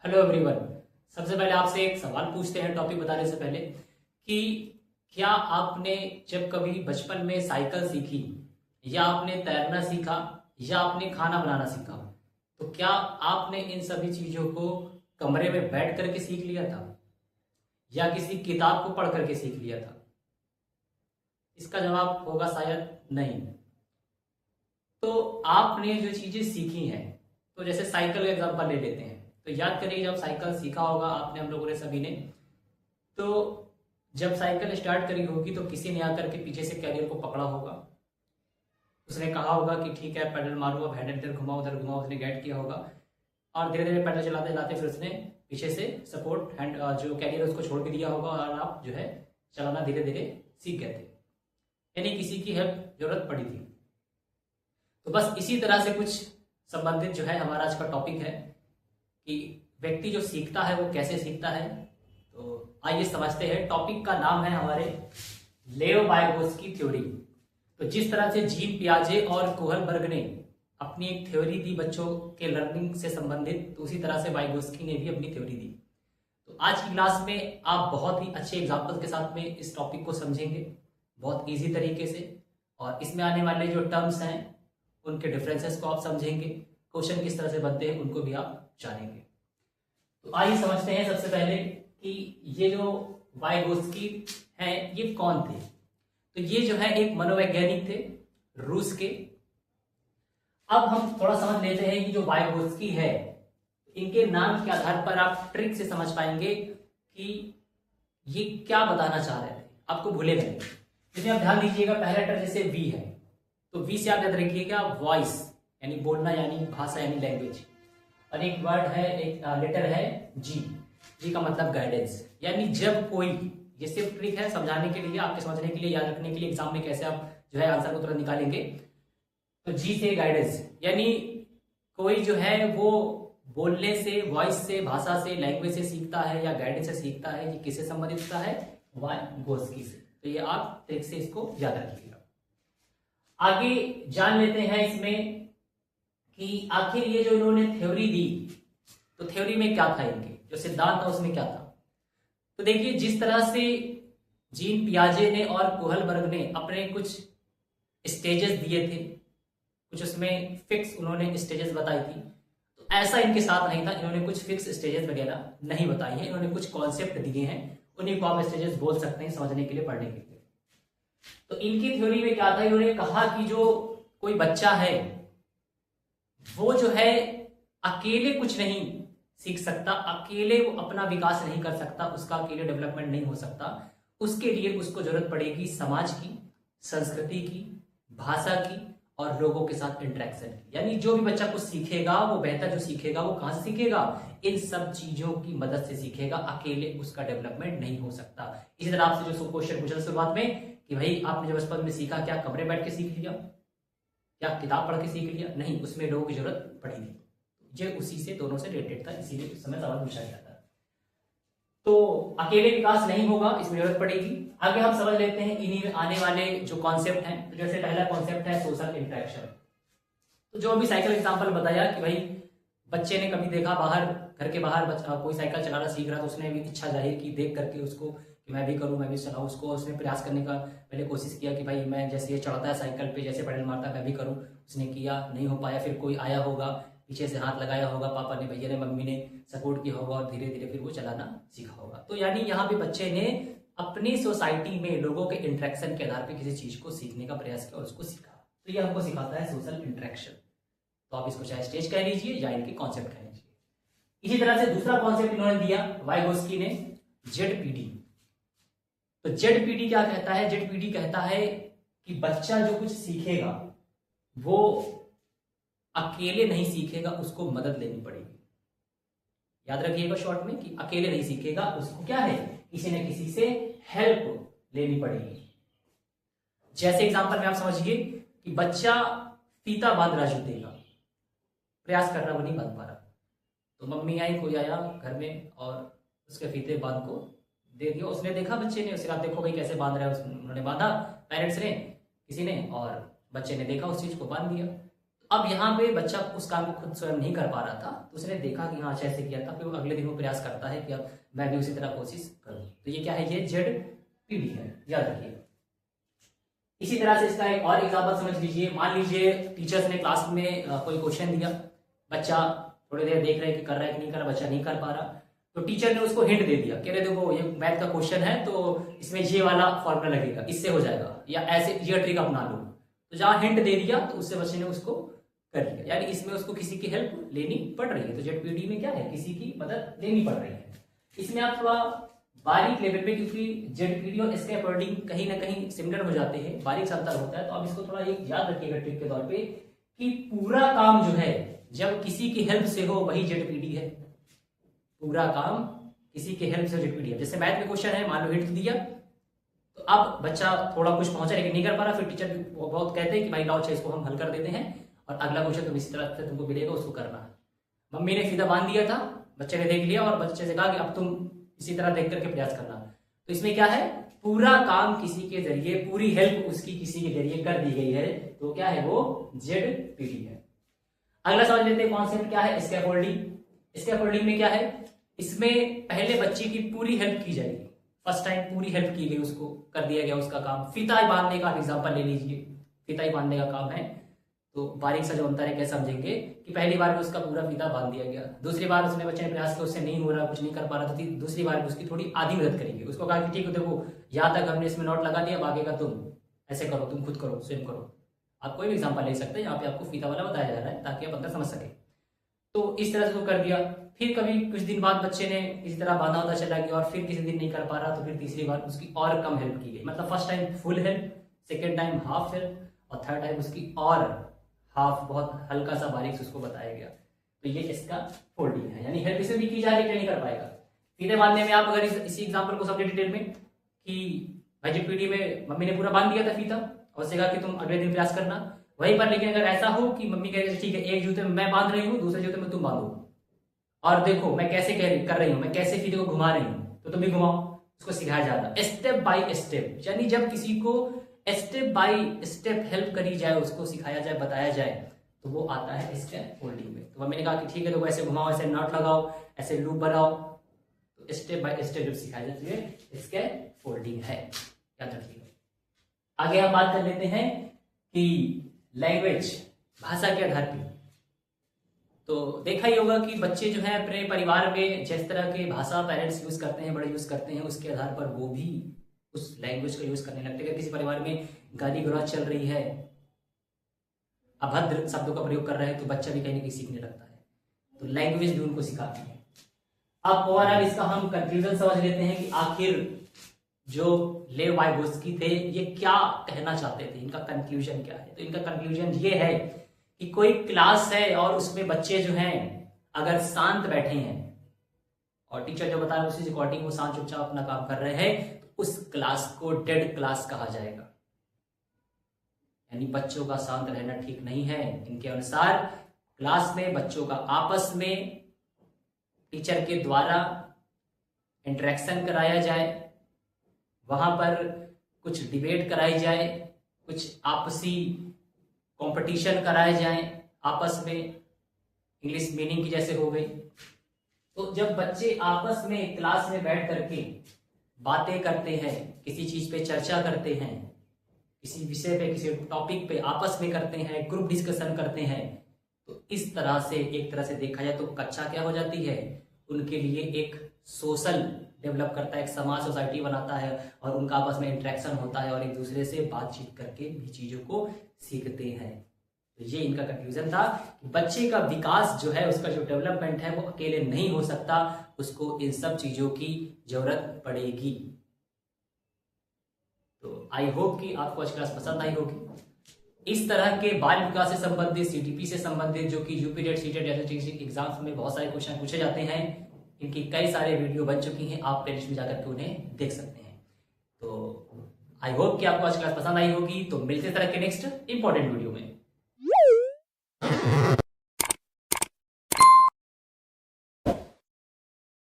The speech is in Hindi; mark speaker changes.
Speaker 1: Hello everyone. सबसे पहले आपसे एक सवाल पूछते हैं टॉपिक बताने से पहले कि क्या आपने जब कभी बचपन में साइकिल सीखी या आपने तैरना सीखा या आपने खाना बनाना सीखा, तो क्या आपने इन सभी चीजों को कमरे में बैठ करके सीख लिया था या किसी किताब को पढ़ करके सीख लिया था? इसका जवाब होगा शायद नहीं। तो आपने जो चीजें सीखी हैं, तो जैसे साइकिल का एग्जांपल ले लेते हैं, तो याद करिए जब साइकिल सीखा होगा आपने, हम लोगों ने सभी ने, तो जब साइकिल स्टार्ट करी होगी तो किसी ने आकर के पीछे से कैरियर को पकड़ा होगा। उसने कहा होगा कि ठीक है पेडल मारो, अब हैंडल इधर घुमाओ उधर घुमाओ, उसने गाइड किया होगा और धीरे धीरे पेडल चलाते चलाते फिर उसने पीछे से सपोर्ट हैंड जो कैरियर उसको छोड़ के दिया होगा और आप जो है चलाना धीरे धीरे सीख गए थे, यानी किसी की हेल्प जरूरत पड़ी थी। तो बस इसी तरह से कुछ संबंधित जो है हमारा आज का टॉपिक है कि व्यक्ति जो सीखता है वो कैसे सीखता है। तो आइए समझते हैं। टॉपिक का नाम है हमारे लेओ वाइगोत्स्की थ्योरी। तो जिस तरह से जीन पियाजे और कोहलबर्ग ने अपनी एक थ्योरी दी बच्चों के लर्निंग से संबंधित, तो उसी तरह से वाइगोत्स्की ने भी अपनी थ्योरी दी। तो आज की क्लास में आप बहुत ही अच्छे एग्जाम्पल के साथ में इस टॉपिक को समझेंगे बहुत ईजी तरीके से, और इसमें आने वाले जो टर्म्स हैं उनके डिफरेंसेस को आप समझेंगे, क्वेश्चन किस तरह से बनते हैं उनको भी आप जानेंगे। तो आइए समझते हैं सबसे पहले कि ये जो वाइगोत्स्की हैं ये कौन थे। तो ये जो है एक मनोवैज्ञानिक थे रूस के। अब हम थोड़ा समझ लेते हैं कि जो वाइगोत्स्की है, इनके नाम के आधार पर आप ट्रिक से समझ पाएंगे कि ये क्या बताना चाह रहे थे, आपको भूले नहीं। इसमें आप ध्यान दीजिएगा, पहला लेटर जैसे वी है तो वी से आप याद रखिएगा वॉइस यानी बोलना यानी भाषा यानी लैंग्वेज, और एक वर्ड है, एक लेटर है जी। जी का मतलब गाइडेंस, यानी जब कोई, ये सिर्फ ट्रिक है समझाने के लिए, आपके समझने के लिए, याद रखने के लिए, एग्जाम में कैसे आप जो है आंसर को तुरंत निकालेंगे। तो जी से गाइडेंस, यानी कोई जो है वो बोलने से, वॉइस से, भाषा से, लैंग्वेज से सीखता है या गाइडेंस से सीखता है, ये किससे संबंधित होता है? वाइगोत्स्की से। तो ये आप ट्रिक से इसको याद रखिएगा। आगे जान लेते हैं इसमें कि आखिर ये जो इन्होंने थ्योरी दी, तो थ्योरी में क्या था, इनके जो सिद्धांत था उसमें क्या था। तो देखिए जिस तरह से जीन पियाजे ने और कोहलबर्ग ने अपने कुछ स्टेजेस दिए थे, कुछ उसमें फिक्स उन्होंने स्टेजेस बताई थी, तो ऐसा इनके साथ नहीं था। इन्होंने कुछ फिक्स स्टेजेस वगैरह नहीं बताई है, इन्होंने कुछ कॉन्सेप्ट दिए हैं, उन्हीं को आप स्टेजेस बोल सकते हैं समझने के लिए, पढ़ने के लिए। तो इनकी थ्योरी में क्या था, इन्होंने कहा कि जो कोई बच्चा है वो जो है अकेले कुछ नहीं सीख सकता, अकेले वो अपना विकास नहीं कर सकता, उसका अकेले डेवलपमेंट नहीं हो सकता। उसके लिए उसको जरूरत पड़ेगी समाज की, संस्कृति की, भाषा की और लोगों के साथ इंटरेक्शन की। यानी जो भी बच्चा कुछ सीखेगा वो बेहतर जो सीखेगा वो कहां से सीखेगा? इन सब चीजों की मदद से सीखेगा, अकेले उसका डेवलपमेंट नहीं हो सकता। इसी तरह आपसे जो क्वेश्चन पूछा शुरुआत में कि भाई आपने जो बचपन में सीखा, क्या कमरे बैठ के सीख लिया, क्या किताब पढ़ के सीख लिया? नहीं, उसमें लोगों की जरूरत पड़ी थी। ये उसी से, दोनों से रिलेटेड था, इसीलिए उस समय सवाल पूछा गया था। तो अकेले विकास नहीं होगा, इसमें जरूरत पड़ेगी। आगे हम समझ लेते हैं इन्हीं में आने वाले जो कॉन्सेप्ट हैं। तो जैसे पहला कॉन्सेप्ट है सोशल इंटरेक्शन। तो जो अभी साइकिल एग्जाम्पल बताया कि भाई बच्चे ने कभी देखा बाहर, घर के बाहर कोई साइकिल चलाना सीख रहा, तो उसने भी इच्छा जाहिर की देख करके उसको कि मैं भी करूं, मैं भी चलाऊं। उसको उसने प्रयास करने का पहले कोशिश किया कि भाई मैं जैसे ये चढ़ता है साइकिल पे, जैसे पेडल मारता है मैं भी करूं। उसने किया, नहीं हो पाया। फिर कोई आया होगा, पीछे से हाथ लगाया होगा, पापा ने, भैया ने, मम्मी ने सपोर्ट किया होगा और धीरे धीरे फिर वो चलाना सीखा होगा। तो यानी यहाँ पे बच्चे ने अपनी सोसाइटी में लोगों के इंटरेक्शन के आधार पर किसी चीज को सीखने का प्रयास किया और उसको सीखा। तो ये हमको सिखाता है सोशल इंटरेक्शन। तो आप इसको चाहे स्टेज कह लीजिए या इनके कॉन्सेप्ट कह लीजिए। इसी तरह से दूसरा कॉन्सेप्ट इन्होंने दिया वाइगोत्स्की ने, जेडपीडी। तो जेडपीडी क्या कहता है? जेडपीडी कहता है कि बच्चा जो कुछ सीखेगा वो अकेले नहीं सीखेगा, उसको मदद लेनी पड़ेगी। याद रखिएगा शॉर्ट में कि अकेले नहीं सीखेगा, उसको क्या है, किसी न किसी से हेल्प लेनी पड़ेगी। जैसे एग्जांपल में आप समझिए कि बच्चा फीता बांध रहा जूते का, प्रयास कर रहा वो नहीं बांध पा रहा, तो मम्मी आई, कोई आया घर में और उसके फीते बांध को दे दिया। उसने देखा बच्चे ने, उसके बाद देखो भाई कैसे बांध रहा है, उन्होंने बांधा, पेरेंट्स ने, किसी ने, और बच्चे ने देखा उस चीज को बांध दिया। अब यहाँ पे बच्चा उस काम को खुद स्वयं नहीं कर पा रहा था, तो उसने देखा कि हाँ अच्छा ऐसे किया था, फिर वो अगले दिन वो प्रयास करता है कि अब मैं भी उसी तरह कोशिश करूँ। तो ये क्या है, ये ZPD है, याद रखिए। इसी तरह से इसका एक और एग्जाम्पल समझ लीजिए। मान लीजिए टीचर्स ने क्लास में कोई क्वेश्चन दिया, बच्चा थोड़ी देर देख रहे कि कर रहा है कि नहीं कर रहा, बच्चा नहीं कर पा रहा, तो टीचर ने उसको हिंट दे दिया, कह रहे देखो ये मैथ का क्वेश्चन है तो इसमें ये वाला फॉर्मूला लगेगा, इससे हो जाएगा, या ऐसे ये ट्रिक अपना लो। तो जहां हिंट दे दिया तो उससे बच्चे ने उसको कर लिया, यानी इसमें उसको किसी की हेल्प लेनी पड़ रही है। तो ZPD में क्या है, किसी की मदद लेनी पड़ रही है। इसमें आप थोड़ा बारीक लेवल पे, क्योंकि ZPD और स्कैफोल्डिंग कहीं ना कहीं सिमिलर हो जाते हैं, बारीक सा अंतर होता है, तो आप इसको थोड़ा एक याद रखिएगा ट्रिक के तौर पे कि पूरा काम जो है जब किसी की हेल्प से हो वही ZPD है। पूरा काम किसी के हेल्प से ZPD है। जैसे मैथ में क्वेश्चन है, मान लो हिंट दिया, तो अब बच्चा थोड़ा कुछ पहुंचा लेकिन नहीं कर पा रहा, फिर टीचर भी बहुत कहते हैं कि भाई लाओ अच्छा इसको हम हल कर देते हैं और अगला क्वेश्चन तुम इसी तरह से तुमको मिलेगा, उसको करना है। मम्मी ने फीता बांध दिया था, बच्चे ने देख लिया और बच्चे से कहा कि अब तुम इसी तरह देख करके प्रयास करना। तो इसमें क्या है, पूरा काम किसी के जरिए, पूरी हेल्प उसकी किसी के जरिए कर दी गई है, तो क्या है वो ZPD है। अगला समझ लेते हैं कॉन्सेप्ट क्या है, स्कैफोल्डिंग। स्कैफोल्डिंग में क्या है, इसमें पहले बच्चे की पूरी हेल्प की जाएगी, फर्स्ट टाइम पूरी हेल्प की गई, उसको कर दिया गया उसका काम। फीता बांधने का एग्जांपल ले लीजिए, फीता बांधने का काम है, तो बारीक सा जो अंतर है क्या समझेंगे कि पहली बार में उसका पूरा फीता बांध दिया गया, दूसरी बार उसने बच्चे ने प्रयास किया, उससे नहीं हो रहा, कुछ नहीं कर पा रहा, तो दूसरी बार में उसकी थोड़ी आधी मदद करेंगे। उसको कहा कि ठीक है देखो यहाँ तक हमने इसमें नोट लगा दिया, बाकी का तुम ऐसे करो, तुम खुद करो, स्वयं करो। आप कोई भी एग्जाम्पल ले सकते हैं, यहाँ पे आपको फीता वाला बताया जा रहा है ताकि आप अंदर समझ सके। तो इस तरह से वो कर दिया। फिर कभी कुछ दिन बाद बच्चे ने इसी तरह बांधा होता चला गया और फिर किसी दिन नहीं कर पा रहा, तो फिर तीसरी बार उसकी और कम हेल्प की गई। मतलब first time full help, second time half help और थर्ड टाइम उसकी और हाफ, बहुत हल्का सा बारीक से उसको बताया गया। तो ये इसका फोल्डिंग है, यानी हेल्प इसे भी की जा रही है, नहीं कर पाएगा। फीते बांधने में आप अगर इसी एग्जाम्पल को समझे डिटेल में कि भाई ZPD में मम्मी ने पूरा बांध दिया था फीता और उससे कहा कि तुम अगले दिन प्रयास करना, वहीं पर लेकिन अगर ऐसा हो कि मम्मी कह रही ठीक है एक जूते में मैं बांध रही हूँ, दूसरे जूते में तुम बांधो, और देखो मैं कैसे कर रही हूँ, मैं कैसे फीते को घुमा रही हूँ, तो तुम भी घुमाओ, उसको सिखाया जाता है स्टेप बाय स्टेप। यानी जब किसी को स्टेप बाय स्टेप हेल्प करी जाए, उसको सिखाया जाए, बताया जाए, तो वो आता है स्कैफोल्डिंग में। तो मम्मी ने कहा कि ठीक है देखो ऐसे घुमाओ, ऐसे नॉट लगाओ, ऐसे लूप बनाओ, तो स्टेप बाय स्टेप जब सिखाया जाता है स्कैफोल्डिंग है, याद रखिएगा। आगे हम बात कर लेते हैं कि लैंग्वेज, भाषा के आधार पर। तो देखा ही होगा कि बच्चे जो है अपने परिवार में जिस तरह के भाषा पेरेंट्स यूज करते हैं, बड़े यूज करते हैं, उसके आधार पर वो भी उस लैंग्वेज का यूज करने लगते हैं। अगर किसी परिवार में गाली गलौज चल रही है, अभद्र शब्दों का प्रयोग कर रहे हैं, तो बच्चा भी कहीं ना कहीं सीखने लगता है, तो लैंग्वेज भी उनको सिखाती है। अब ओवरऑल इसका हम कंक्लूजन समझ लेते हैं कि आखिर जो लेव वाइगोत्स्की थे ये क्या कहना चाहते थे, इनका कंक्लूजन क्या है। तो इनका कंक्लूजन ये है कि कोई क्लास है और उसमें बच्चे जो हैं अगर शांत बैठे हैं और टीचर जो बता रहे हैं उसी अकॉर्डिंग वो शांत चुपचाप अपना काम कर रहे हैं, तो उस क्लास को डेड क्लास कहा जाएगा। यानी बच्चों का शांत रहना ठीक नहीं है। इनके अनुसार क्लास में बच्चों का आपस में टीचर के द्वारा इंटरेक्शन कराया जाए, वहां पर कुछ डिबेट कराई जाए, कुछ आपसी कंपटीशन कराए जाए आपस में, इंग्लिश मीनिंग की जैसे हो गई। तो जब बच्चे आपस में क्लास में बैठ करके बातें करते हैं, किसी चीज पे चर्चा करते हैं, किसी विषय पे, किसी टॉपिक पे आपस में करते हैं, ग्रुप डिस्कशन करते हैं, तो इस तरह से एक तरह से देखा जाए तो कक्षा क्या हो जाती है, उनके लिए एक सोशल डेवलप करता है, एक समाज सोसाइटी बनाता है और उनका आपस में इंटरेक्शन होता है और एक दूसरे से बातचीत करके भी चीजों को सीखते हैं। तो ये इनका कंक्लूजन था कि बच्चे का विकास जो है, उसका जो डेवलपमेंट है वो अकेले नहीं हो सकता, उसको इन सब चीजों की जरूरत पड़ेगी। तो आई होप कि आपको आज क्लास पसंद आई होगी। इस तरह के बाल विकास से संबंधित, CTP से संबंधित, जो कि यूपी टेट, सीटेट जैसे एग्जाम्स में बहुत सारे क्वेश्चन पूछे जाते हैं, इनकी कई सारे वीडियो बन चुकी हैं, आप प्लेलिस्ट में जाकर के उन्हें देख सकते हैं। तो आई होप कि आपको आज क्लास पसंद आई होगी। तो मिलते तरह के नेक्स्ट इंपॉर्टेंट वीडियो में।